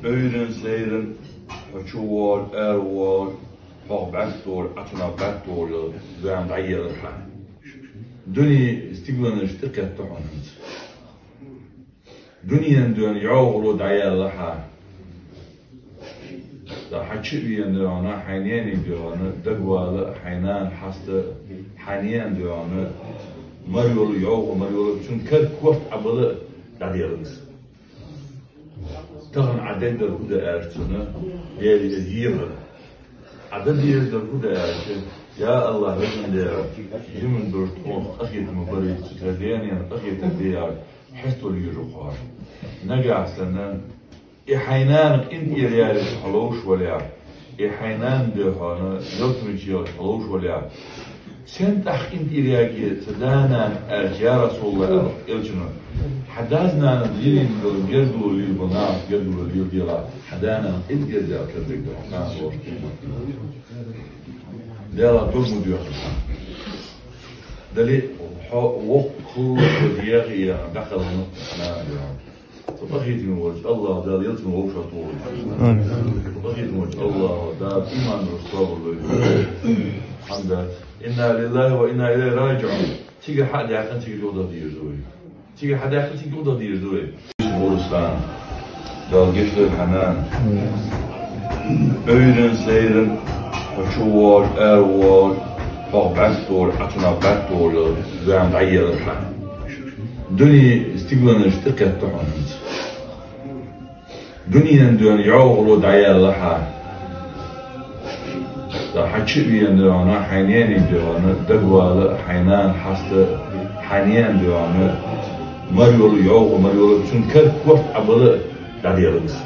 Öyrün seyrin, höçuvar, ervar, bağbəttor, atınabəttor, zəym dayyalırha. Dünyi istiglanış diqqətdə onunuz. Dünyen dön yağulu dayyalırha. Da haçı üyen dönü, hayniyeni dönü, dagvalı, haynan, hastı, haniyen dönü, maryolu, yağulu, maryolu, bütün kır kort abılı dayyalınız. Tağın aded derhuda ertini, yeri yığır. Aded yeri derhuda ertini, ya Allah verin der, yemin dörtün, akiyet mübarek, tüterdeyeniyen, akiyet diyar, حستو اليجوخار. نجع سنة إحينان إنت يريال حلوش ولا إحينان دهانا يوتمج يال حلوش ولا سنت أخ إنت يرياجي تدانا يا رسول الله إلجنا حدازنا نديرين دول جردوا لي البنات جردوا لي الديلا حدانا إنت جردوا كذلك كان صور ديلا طول مدير دليل وقل ودياغي دخل أنا تبغيت نوج الله ده يلزم وش طول تبغيت نوج الله ده إيمان والصبر الحمد لله إنا لله وإنا إليه راجعون تيجي حد يعقل تيجي جودة دير زوي تيجي حد يعقل تيجي جودة دير زوي بورستان ده جشل الحنان öyrün seyrin höçuvar ervar bağbəttor atınabəttor zəym dayyalırha dünyi istiglanış diqqətdə onunuz dünyen dön yağulu dayyalırha da haçı üyen dönü hayniyeni dönü dagvalı haynan hastı haniyen dönü maryolu yağulu maryolu bütün kır kort abılı dayyalınız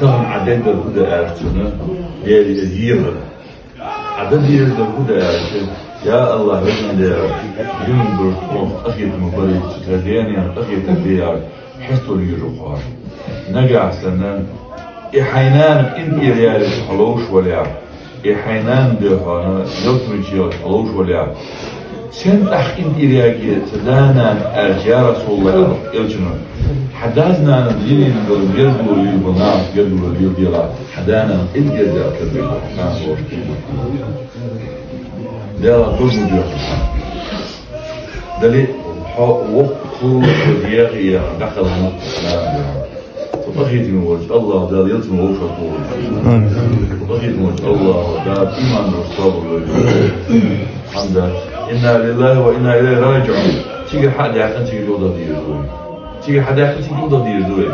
Tağın aded derhuda ertini yeri yığır عدد يرزقه يا الله وجنا ده يوم برتقال أخيت مبارك تهديني أخيت الديار حسوا لي جوار نجع سنة إحينان إنت إريال حلوش ولا إحينان دهانا يوم تجيء حلوش ولا سنت أخ إنت إريال تدانا أرجع رسول الله إلجنا حدثنا ندير الجلد والبنات جلد والبيض حدانا الجلد أكبر ده كل مدير ده ليه وقت ودياغي دخل تبغيت من وجه الله ده يلزم وجه طول تبغيت من وجه الله ده إيمان والصبر الحمد لله إنا لله وإنا إليه راجعون تيجي حد يعقل تيجي جودة دير تيجي حد يعقل تيجي جودة دير